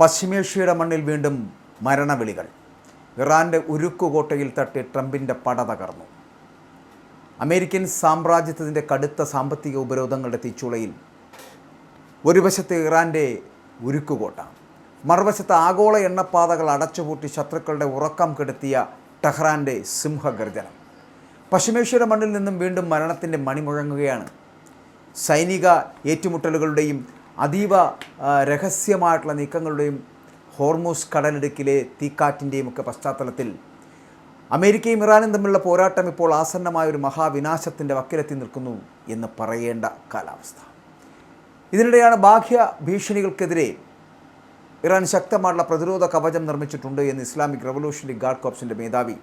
പശ്ചിമേഷ്യയുടെ മണ്ണിൽ വീണ്ടും മരണവിളികൾ. ഇറാൻ്റെ ഉരുക്കുകോട്ടയിൽ തട്ടി ട്രംപിൻ്റെ പട തകർന്നു. അമേരിക്കൻ സാമ്രാജ്യത്തിൻ്റെ കടുത്ത സാമ്പത്തിക ഉപരോധങ്ങളുടെ തീച്ചുളയിൽ ഒരു വശത്ത് ഇറാൻ്റെ ഉരുക്കുകോട്ട, മറുവശത്ത് ആഗോള എണ്ണപ്പാതകൾ അടച്ചുപൂട്ടി ശത്രുക്കളുടെ ഉറക്കം കെടുത്തിയ ടെഹ്റാൻ്റെ സിംഹഗർജനം. പശ്ചിമേഷ്യയുടെ മണ്ണിൽ നിന്നും വീണ്ടും മരണത്തിൻ്റെ മണി മുഴങ്ങുകയാണ്. സൈനിക ഏറ്റുമുട്ടലുകളുടെയും അതീവ രഹസ്യമായിട്ടുള്ള നീക്കങ്ങളുടെയും ഹോർമൂസ് കടലിടുക്കിലെ തീക്കാറ്റിൻ്റെയും ഒക്കെ പശ്ചാത്തലത്തിൽ അമേരിക്കയും ഇറാനും തമ്മിലുള്ള പോരാട്ടം ഇപ്പോൾ ആസന്നമായ ഒരു മഹാവിനാശത്തിൻ്റെ വക്കിലെത്തി നിൽക്കുന്നു എന്ന് പറയേണ്ട കാലാവസ്ഥ. ഇതിനിടെയാണ് ബാഹ്യ ഭീഷണികൾക്കെതിരെ ഇറാൻ ശക്തമായിട്ടുള്ള പ്രതിരോധ കവചം നിർമ്മിച്ചിട്ടുണ്ട് എന്ന് ഇസ്ലാമിക് റവല്യൂഷണറി ഗാർഡ് കോർപ്സിൻ്റെ മേധാവി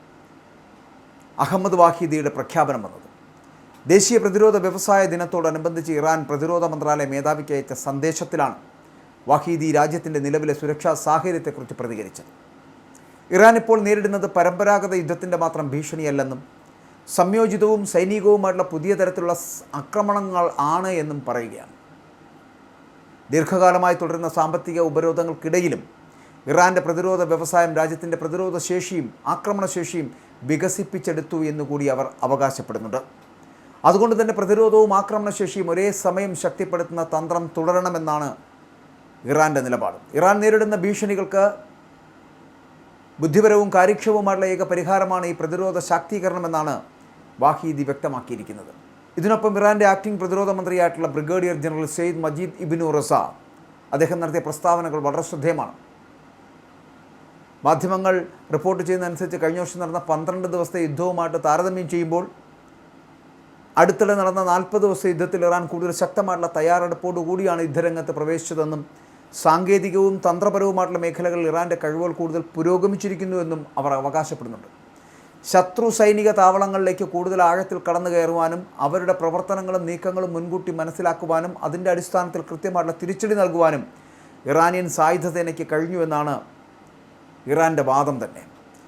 അഹമ്മദ് വാഹിദിയുടെ പ്രഖ്യാപനം വന്നത്. ദേശീയ പ്രതിരോധ വ്യവസായ ദിനത്തോടനുബന്ധിച്ച് ഇറാൻ പ്രതിരോധ മന്ത്രാലയ മേധാവിക്ക് അയച്ച സന്ദേശത്തിലാണ് വാഹിദി രാജ്യത്തിൻ്റെ നിലവിലെ സുരക്ഷാ സാഹചര്യത്തെക്കുറിച്ച് പ്രതികരിച്ചത്. ഇറാൻ ഇപ്പോൾ നേരിടുന്നത് പരമ്പരാഗത യുദ്ധത്തിൻ്റെ മാത്രം ഭീഷണിയല്ലെന്നും സംയോജിതവും സൈനികവുമായിട്ടുള്ള പുതിയ തരത്തിലുള്ള ആക്രമണങ്ങൾ ആണ് എന്നും പറയുകയാണ്. ദീർഘകാലമായി തുടരുന്ന സാമ്പത്തിക ഉപരോധങ്ങൾക്കിടയിലും ഇറാൻ്റെ പ്രതിരോധ വ്യവസായം രാജ്യത്തിൻ്റെ പ്രതിരോധ ശേഷിയും ആക്രമണശേഷിയും വികസിപ്പിച്ചെടുത്തു എന്നുകൂടി അവർ അവകാശപ്പെടുന്നുണ്ട്. അതുകൊണ്ട് തന്നെ പ്രതിരോധവും ആക്രമണശേഷിയും ഒരേ സമയം ശക്തിപ്പെടുത്തുന്ന തന്ത്രം തുടരണമെന്നാണ് ഇറാൻ്റെ നിലപാട്. ഇറാൻ നേരിടുന്ന ഭീഷണികൾക്ക് ബുദ്ധിപരവും കാര്യക്ഷമവുമായിട്ടുള്ള ഏക പരിഹാരമാണ് ഈ പ്രതിരോധ ശാക്തീകരണമെന്നാണ് വാഹിദി വ്യക്തമാക്കിയിരിക്കുന്നത്. ഇതിനൊപ്പം ഇറാൻ്റെ ആക്ടിംഗ് പ്രതിരോധ മന്ത്രിയായിട്ടുള്ള ബ്രിഗേഡിയർ ജനറൽ സെയ്ദ് മജീദ് ഇബ്നു റസ അദ്ദേഹം നടത്തിയ പ്രസ്താവനകൾ വളരെ ശ്രദ്ധേയമാണ്. മാധ്യമങ്ങൾ റിപ്പോർട്ട് ചെയ്യുന്നതനുസരിച്ച് കഴിഞ്ഞ വർഷം നടന്ന 12 ദിവസത്തെ യുദ്ധവുമായിട്ട് താരതമ്യം ചെയ്യുമ്പോൾ അടുത്തിടെ നടന്ന 40 ദിവസത്തെ യുദ്ധത്തിൽ ഇറാൻ കൂടുതൽ ശക്തമായിട്ടുള്ള തയ്യാറെടുപ്പോടുകൂടിയാണ് യുദ്ധരംഗത്ത് പ്രവേശിച്ചതെന്നും സാങ്കേതികവും തന്ത്രപരവുമായിട്ടുള്ള മേഖലകളിൽ ഇറാൻ്റെ കഴിവുകൾ കൂടുതൽ പുരോഗമിച്ചിരിക്കുന്നുവെന്നും അവർ അവകാശപ്പെടുന്നുണ്ട്. ശത്രു സൈനിക താവളങ്ങളിലേക്ക് കൂടുതൽ ആഴത്തിൽ കടന്നു കയറുവാനും അവരുടെ പ്രവർത്തനങ്ങളും നീക്കങ്ങളും മുൻകൂട്ടി മനസ്സിലാക്കുവാനും അതിൻ്റെ അടിസ്ഥാനത്തിൽ കൃത്യമായിട്ടുള്ള തിരിച്ചടി നൽകുവാനും ഇറാനിയൻ സായുധ സേനയ്ക്ക് കഴിഞ്ഞുവെന്നാണ് ഇറാൻ്റെ വാദം തന്നെ.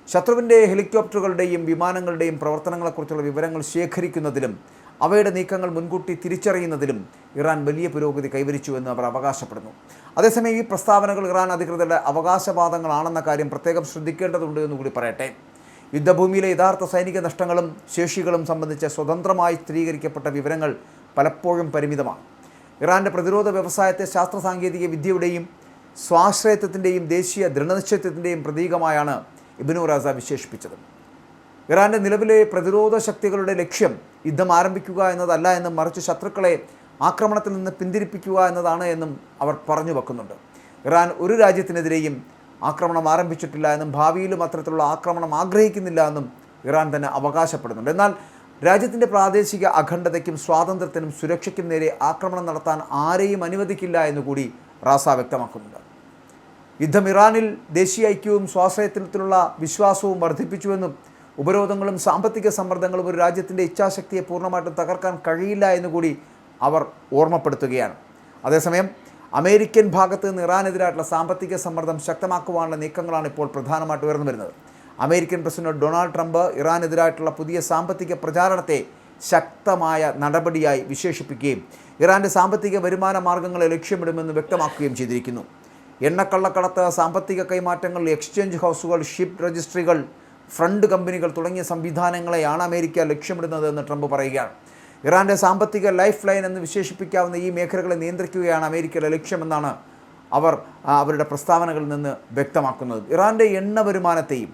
ശത്രുവിൻ്റെ ഹെലികോപ്റ്ററുകളുടെയും വിമാനങ്ങളുടെയും പ്രവർത്തനങ്ങളെക്കുറിച്ചുള്ള വിവരങ്ങൾ ശേഖരിക്കുന്നതിലും അവയുടെ നീക്കങ്ങൾ മുൻകൂട്ടി തിരിച്ചറിയുന്നതിലും ഇറാൻ വലിയ പുരോഗതി കൈവരിച്ചുവെന്ന് അവർ അവകാശപ്പെടുന്നു. അതേസമയം ഈ പ്രസ്താവനകൾ ഇറാൻ അധികൃതരുടെ അവകാശവാദങ്ങളാണെന്ന കാര്യം പ്രത്യേകം ശ്രദ്ധിക്കേണ്ടതുണ്ട് എന്നുകൂടി പറയട്ടെ. യുദ്ധഭൂമിയിലെ യഥാർത്ഥ സൈനിക നഷ്ടങ്ങളും ശേഷികളും സംബന്ധിച്ച് സ്വതന്ത്രമായി സ്ഥിരീകരിക്കപ്പെട്ട വിവരങ്ങൾ പലപ്പോഴും പരിമിതമാണ്. ഇറാൻ്റെ പ്രതിരോധ വ്യവസായത്തെ ശാസ്ത്ര സാങ്കേതിക വിദ്യയുടെയും സ്വാശ്രയത്വത്തിൻ്റെയും ദേശീയ ദൃഢനിശ്ചയത്വത്തിൻ്റെയും പ്രതീകമായാണ് ഇബ്നു റസ വിശേഷിപ്പിച്ചത്. ഇറാൻ്റെ നിലവിലെ പ്രതിരോധ ശക്തികളുടെ ലക്ഷ്യം യുദ്ധം ആരംഭിക്കുക എന്നതല്ല എന്നും മറിച്ച് ശത്രുക്കളെ ആക്രമണത്തിൽ നിന്ന് പിന്തിരിപ്പിക്കുക എന്നതാണ് എന്നും അവർ പറഞ്ഞു വെക്കുന്നുണ്ട്. ഇറാൻ ഒരു രാജ്യത്തിനെതിരെയും ആക്രമണം ആരംഭിച്ചിട്ടില്ല എന്നും ഭാവിയിലും അത്തരത്തിലുള്ള ആക്രമണം ആഗ്രഹിക്കുന്നില്ല എന്നും ഇറാൻ തന്നെ അവകാശപ്പെടുന്നുണ്ട്. എന്നാൽ രാജ്യത്തിൻ്റെ പ്രാദേശിക അഖണ്ഡതയ്ക്കും സ്വാതന്ത്ര്യത്തിനും സുരക്ഷയ്ക്കും നേരെ ആക്രമണം നടത്താൻ ആരെയും അനുവദിക്കില്ല എന്നുകൂടി റാസ വ്യക്തമാക്കുന്നുണ്ട്. യുദ്ധം ഇറാനിൽ ദേശീയ ഐക്യവും സ്വാശ്രയത്വത്തിലുള്ള വിശ്വാസവും വർദ്ധിപ്പിച്ചുവെന്നും ഉപരോധങ്ങളും സാമ്പത്തിക സമ്മർദ്ദങ്ങളും ഒരു രാജ്യത്തിൻ്റെ ഇച്ഛാശക്തിയെ പൂർണ്ണമായിട്ടും തകർക്കാൻ കഴിയില്ല എന്നുകൂടി അവർ ഓർമ്മപ്പെടുത്തുകയാണ്. അതേസമയം അമേരിക്കൻ ഭാഗത്ത് നിന്ന് ഇറാനെതിരായിട്ടുള്ള സാമ്പത്തിക സമ്മർദ്ദം ശക്തമാക്കുവാനുള്ള നീക്കങ്ങളാണ് ഇപ്പോൾ പ്രധാനമായിട്ട് ഉയർന്നു വരുന്നത്. അമേരിക്കൻ പ്രസിഡന്റ് ഡൊണാൾഡ് ട്രംപ് ഇറാനെതിരായിട്ടുള്ള പുതിയ സാമ്പത്തിക പ്രചാരണത്തെ ശക്തമായ നടപടിയായി വിശേഷിപ്പിക്കുകയും ഇറാൻ്റെ സാമ്പത്തിക വരുമാന മാർഗങ്ങളെ ലക്ഷ്യമിടുമെന്ന് വ്യക്തമാക്കുകയും ചെയ്തിരിക്കുന്നു. എണ്ണക്കള്ളക്കടത്ത്, സാമ്പത്തിക കൈമാറ്റങ്ങൾ, എക്സ്ചേഞ്ച് ഹൗസുകൾ, ഷിപ്പ് രജിസ്ട്രികൾ, ഫണ്ട് കമ്പനികൾ തുടങ്ങിയ സംവിധാനങ്ങളെയാണ് അമേരിക്ക ലക്ഷ്യമിടുന്നതെന്ന് ട്രംപ് പറയുകയാണ്. ഇറാൻ്റെ സാമ്പത്തിക ലൈഫ് ലൈൻ എന്ന് വിശേഷിപ്പിക്കാവുന്ന ഈ മേഖലകളെ നിയന്ത്രിക്കുകയാണ് അമേരിക്കയുടെ ലക്ഷ്യമെന്നാണ് അവർ അവരുടെ പ്രസ്താവനകളിൽ നിന്ന് വ്യക്തമാക്കുന്നത്. ഇറാൻ്റെ എണ്ണ വരുമാനത്തെയും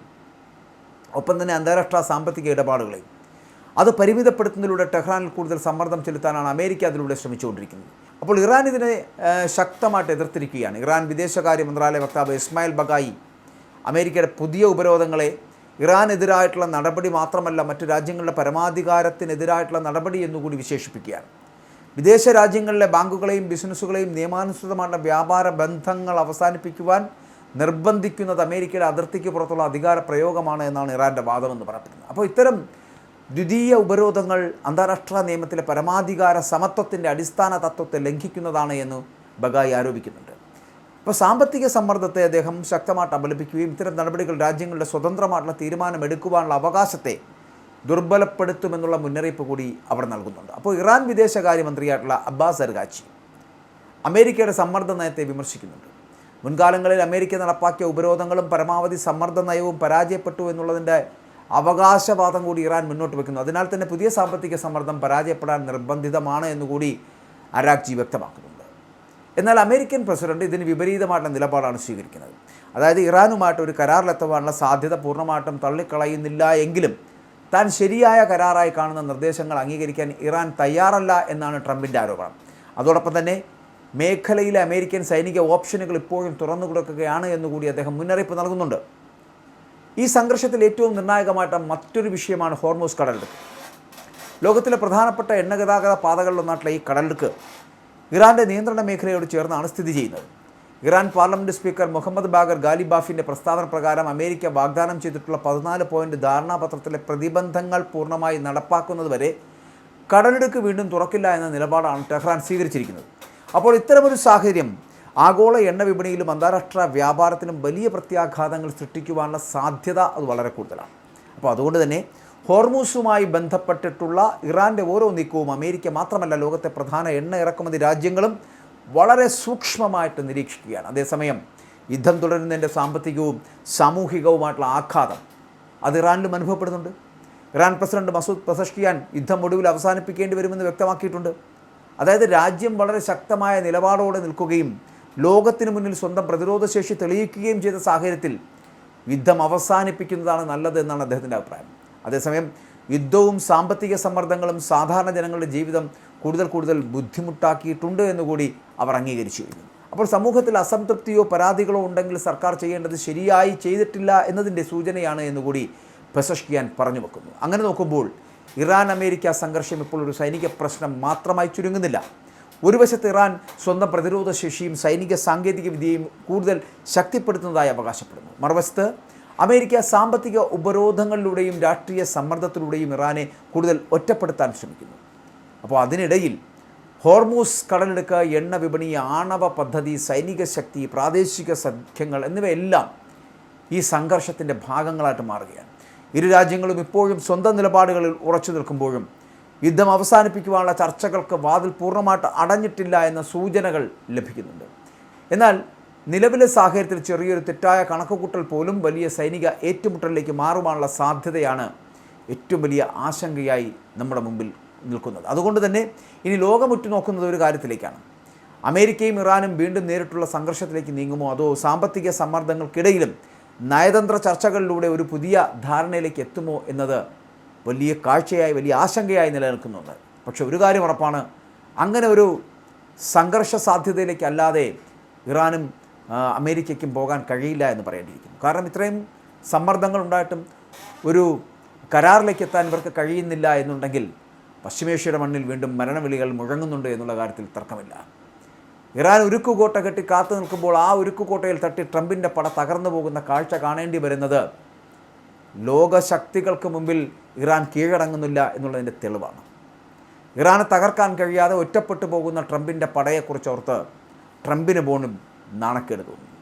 ഒപ്പം തന്നെ അന്താരാഷ്ട്ര സാമ്പത്തിക ഇടപാടുകളെയും അത് പരിമിതപ്പെടുത്തുന്നതിലൂടെ ടെഹ്റാനിൽ കൂടുതൽ സമ്മർദ്ദം ചെലുത്താനാണ് അമേരിക്ക അതിലൂടെ ശ്രമിച്ചുകൊണ്ടിരിക്കുന്നത്. അപ്പോൾ ഇറാൻ ഇതിനെ ശക്തമായിട്ട് എതിർത്തിരിക്കുകയാണ്. ഇറാൻ വിദേശകാര്യ മന്ത്രാലയ വക്താവ് ഇസ്മായിൽ ബഗായി അമേരിക്കയുടെ പുതിയ ഉപരോധങ്ങളെ ഇറാനെതിരായിട്ടുള്ള നടപടി മാത്രമല്ല മറ്റു രാജ്യങ്ങളുടെ പരമാധികാരത്തിനെതിരായിട്ടുള്ള നടപടി എന്നുകൂടി വിശേഷിപ്പിക്കുകയാണ്. വിദേശ രാജ്യങ്ങളിലെ ബാങ്കുകളെയും ബിസിനസ്സുകളെയും നിയമാനുസൃതമായിട്ടുള്ള വ്യാപാര ബന്ധങ്ങൾ അവസാനിപ്പിക്കുവാൻ നിർബന്ധിക്കുന്നത് അമേരിക്കയുടെ അതിർത്തിക്ക് പുറത്തുള്ള അധികാര പ്രയോഗമാണ് എന്നാണ് ഇറാൻ്റെ വാദമെന്ന് പറയപ്പെടുന്നത്. അപ്പോൾ ഇത്തരം ദ്വിതീയ ഉപരോധങ്ങൾ അന്താരാഷ്ട്ര നിയമത്തിലെ പരമാധികാര സമത്വത്തിൻ്റെ അടിസ്ഥാന തത്വത്തെ ലംഘിക്കുന്നതാണ് എന്ന് ബഗായി ആരോപിക്കുന്നുണ്ട്. അപ്പോൾ സാമ്പത്തിക സമ്മർദ്ദത്തെ അദ്ദേഹം ശക്തമായിട്ട് അപലപിക്കുകയും ഇത്തരം നടപടികൾ രാജ്യങ്ങളുടെ സ്വതന്ത്രമായിട്ടുള്ള തീരുമാനമെടുക്കുവാനുള്ള അവകാശത്തെ ദുർബലപ്പെടുത്തുമെന്നുള്ള മുന്നറിയിപ്പ് കൂടി അവർ നൽകുന്നുണ്ട്. അപ്പോൾ ഇറാൻ വിദേശകാര്യമന്ത്രിയായിട്ടുള്ള അബ്ബാസ് അർഗാച്ചി അമേരിക്കയുടെ സമ്മർദ്ദ നയത്തെ വിമർശിക്കുന്നുണ്ട്. മുൻകാലങ്ങളിൽ അമേരിക്ക നടപ്പാക്കിയ ഉപരോധങ്ങളും പരമാവധി സമ്മർദ്ദ നയവും പരാജയപ്പെട്ടു എന്നുള്ളതിൻ്റെ അവകാശവാദം കൂടി ഇറാൻ മുന്നോട്ട് വയ്ക്കുന്നു. അതിനാൽ തന്നെ പുതിയ സാമ്പത്തിക സമ്മർദ്ദം പരാജയപ്പെടാൻ നിർബന്ധിതമാണ് എന്നുകൂടി അരാഗ്ചി വ്യക്തമാക്കുന്നുണ്ട്. എന്നാൽ അമേരിക്കൻ പ്രസിഡന്റ് ഇതിന് വിപരീതമായിട്ടുള്ള നിലപാടാണ് സ്വീകരിക്കുന്നത്. അതായത് ഇറാനുമായിട്ട് ഒരു കരാറിലെത്തുവാനുള്ള സാധ്യത പൂർണ്ണമായിട്ടും തള്ളിക്കളയുന്നില്ല എങ്കിലും താൻ ശരിയായ കരാറായി കാണുന്ന നിർദ്ദേശങ്ങൾ അംഗീകരിക്കാൻ ഇറാൻ തയ്യാറല്ല എന്നാണ് ട്രംപിൻ്റെ ആരോപണം. അതോടൊപ്പം തന്നെ മേഖലയിലെ അമേരിക്കൻ സൈനിക ഓപ്ഷനുകൾ ഇപ്പോഴും തുറന്നു കൊടുക്കുകയാണ് എന്നുകൂടി അദ്ദേഹം മുന്നറിയിപ്പ് നൽകുന്നുണ്ട്. ഈ സംഘർഷത്തിൽ ഏറ്റവും നിർണായകമായിട്ട് മറ്റൊരു വിഷയമാണ് ഹോർമൂസ് കടലിടുക്ക്. ലോകത്തിലെ പ്രധാനപ്പെട്ട എണ്ണ ഗതാഗത പാതകളിലൊന്നായിട്ടുള്ള ഈ കടലിടുക്ക് ഇറാൻ്റെ നിയന്ത്രണ മേഖലയോട് ചേർന്നാണ് സ്ഥിതി ചെയ്യുന്നത്. Iran parliament speaker Mohammad Bagher ഗാലിബാഫിൻ്റെ പ്രസ്താവന പ്രകാരം അമേരിക്ക വാഗ്ദാനം ചെയ്തിട്ടുള്ള 14 പോയിൻ്റ് ധാരണാപത്രത്തിലെ പ്രതിബന്ധങ്ങൾ പൂർണ്ണമായി നടപ്പാക്കുന്നതുവരെ കടലിടുക്ക് വീണ്ടും തുറക്കില്ല എന്ന നിലപാടാണ് ടെഹ്റാൻ സ്വീകരിച്ചിരിക്കുന്നത്. അപ്പോൾ ഇത്തരമൊരു സാഹചര്യം ആഗോള എണ്ണ വിപണിയിലും അന്താരാഷ്ട്ര വ്യാപാരത്തിലും വലിയ പ്രത്യാഘാതങ്ങൾ സൃഷ്ടിക്കുവാനുള്ള സാധ്യത അത് വളരെ കൂടുതലാണ്. അപ്പോൾ അതുകൊണ്ട് തന്നെ ഹോർമൂസുമായി ബന്ധപ്പെട്ടിട്ടുള്ള ഇറാൻ്റെ ഓരോ നീക്കവും അമേരിക്ക മാത്രമല്ല ലോകത്തെ പ്രധാന എണ്ണ ഇറക്കുമതി രാജ്യങ്ങളും വളരെ സൂക്ഷ്മമായിട്ട് നിരീക്ഷിക്കുകയാണ്. അതേസമയം യുദ്ധം തുടരുന്നതിൻ്റെ സാമ്പത്തികവും സാമൂഹികവുമായിട്ടുള്ള ആഘാതം അത് ഇറാനിലും അനുഭവപ്പെടുന്നുണ്ട്. ഇറാൻ പ്രസിഡന്റ് മസൂദ് പെസഷ്കിയാൻ യുദ്ധം ഒടുവിൽ അവസാനിപ്പിക്കേണ്ടി വരുമെന്ന് വ്യക്തമാക്കിയിട്ടുണ്ട്. അതായത് രാജ്യം വളരെ ശക്തമായ നിലപാടോടെ നിൽക്കുകയും ലോകത്തിന് മുന്നിൽ സ്വന്തം പ്രതിരോധശേഷി തെളിയിക്കുകയും ചെയ്ത സാഹചര്യത്തിൽ യുദ്ധം അവസാനിപ്പിക്കുന്നതാണ് നല്ലത് എന്നാണ് അദ്ദേഹത്തിൻ്റെ അഭിപ്രായം. അതേസമയം യുദ്ധവും സാമ്പത്തിക സമ്മർദ്ദങ്ങളും സാധാരണ ജനങ്ങളുടെ ജീവിതം കൂടുതൽ ബുദ്ധിമുട്ടാക്കിയിട്ടുണ്ട് എന്നുകൂടി അവർ അംഗീകരിച്ചു കഴിഞ്ഞു. അപ്പോൾ സമൂഹത്തിൽ അസംതൃപ്തിയോ പരാതികളോ ഉണ്ടെങ്കിൽ സർക്കാർ ചെയ്യേണ്ടത് ശരിയായി ചെയ്തിട്ടില്ല എന്നതിൻ്റെ സൂചനയാണ് എന്നുകൂടി പെസഷ്കിയാൻ പറഞ്ഞു വെക്കുന്നു. അങ്ങനെ നോക്കുമ്പോൾ ഇറാൻ അമേരിക്ക സംഘർഷം ഇപ്പോൾ ഒരു സൈനിക പ്രശ്നം മാത്രമായി ചുരുങ്ങുന്നില്ല. ഒരു വശത്ത് ഇറാൻ സ്വന്തം പ്രതിരോധ ശേഷിയും സൈനിക സാങ്കേതിക വിദ്യയും കൂടുതൽ ശക്തിപ്പെടുത്തുന്നതായി അവകാശപ്പെടുന്നു. മറുവശത്ത് അമേരിക്ക സാമ്പത്തിക ഉപരോധങ്ങളിലൂടെയും രാഷ്ട്രീയ സമ്മർദ്ദത്തിലൂടെയും ഇറാനെ കൂടുതൽ ഒറ്റപ്പെടുത്താൻ ശ്രമിക്കുന്നു. അപ്പോൾ അതിനിടയിൽ ഹോർമൂസ് കടലിടുക്ക്, എണ്ണ വിപണി, ആണവ പദ്ധതി, സൈനിക ശക്തി, പ്രാദേശിക സഖ്യങ്ങൾ എന്നിവയെല്ലാം ഈ സംഘർഷത്തിൻ്റെ ഭാഗങ്ങളായിട്ട് മാറുകയാണ്. ഇരു രാജ്യങ്ങളും ഇപ്പോഴും സ്വന്തം നിലപാടുകളിൽ ഉറച്ചു നിൽക്കുമ്പോഴും യുദ്ധം അവസാനിപ്പിക്കുവാനുള്ള ചർച്ചകൾക്ക് വാതിൽ പൂർണ്ണമായിട്ട് അടഞ്ഞിട്ടില്ല എന്ന സൂചനകൾ ലഭിക്കുന്നുണ്ട്. എന്നാൽ നിലവിലെ സാഹചര്യത്തിൽ ചെറിയൊരു തെറ്റായ കണക്കുകൂട്ടൽ പോലും വലിയ സൈനിക ഏറ്റുമുട്ടലിലേക്ക് മാറുവാനുള്ള സാധ്യതയാണ് ഏറ്റവും വലിയ ആശങ്കയായി നമ്മുടെ മുമ്പിൽ നിൽക്കുന്നത്. അതുകൊണ്ട് തന്നെ ഇനി ലോകം ഉറ്റുനോക്കുന്നത് ഒരു കാര്യത്തിലേക്കാണ്. അമേരിക്കയും ഇറാനും വീണ്ടും നേരിട്ടുള്ള സംഘർഷത്തിലേക്ക് നീങ്ങുമോ, അതോ സാമ്പത്തിക സമ്മർദ്ദങ്ങൾക്കിടയിലും നയതന്ത്ര ചർച്ചകളിലൂടെ ഒരു പുതിയ ധാരണയിലേക്ക് എത്തുമോ എന്നത് വലിയ കാഴ്ചയായി, വലിയ ആശങ്കയായി നിലനിൽക്കുന്നുണ്ട്. പക്ഷെ ഒരു കാര്യം ഉറപ്പാണ്, അങ്ങനെ ഒരു സംഘർഷ സാധ്യതയിലേക്കല്ലാതെ ഇറാനും അമേരിക്കയ്ക്കും പോകാൻ കഴിയില്ല എന്ന് പറയേണ്ടിയിരിക്കുന്നു. കാരണം ഇത്രയും സമ്മർദ്ദങ്ങൾ ഉണ്ടായിട്ടും ഒരു കരാറിലേക്ക് എത്താൻ ഇവർക്ക് കഴിയുന്നില്ല എന്നുണ്ടെങ്കിൽ പശ്ചിമേഷ്യയുടെ മണ്ണിൽ വീണ്ടും മരണവിളികൾ മുഴങ്ങുന്നുണ്ട് എന്നുള്ള കാര്യത്തിൽ തർക്കമില്ല. ഇറാൻ ഉരുക്കുകോട്ട കെട്ടി കാത്തു നിൽക്കുമ്പോൾ ആ ഉരുക്കുകോട്ടയിൽ തട്ടി ട്രംപിൻ്റെ പട തകർന്നു പോകുന്ന കാഴ്ച കാണേണ്ടി വരുന്നത് ലോകശക്തികൾക്ക് മുമ്പിൽ ഇറാൻ കീഴടങ്ങുന്നില്ല എന്നുള്ളതിൻ്റെ തെളിവാണ്. ഇറാനെ തകർക്കാൻ കഴിയാതെ ഒറ്റപ്പെട്ടു പോകുന്ന ട്രംപിൻ്റെ പടയെക്കുറിച്ചോർത്ത് ട്രംപിന് പോലും നാണക്കേട് തോന്നുന്നു.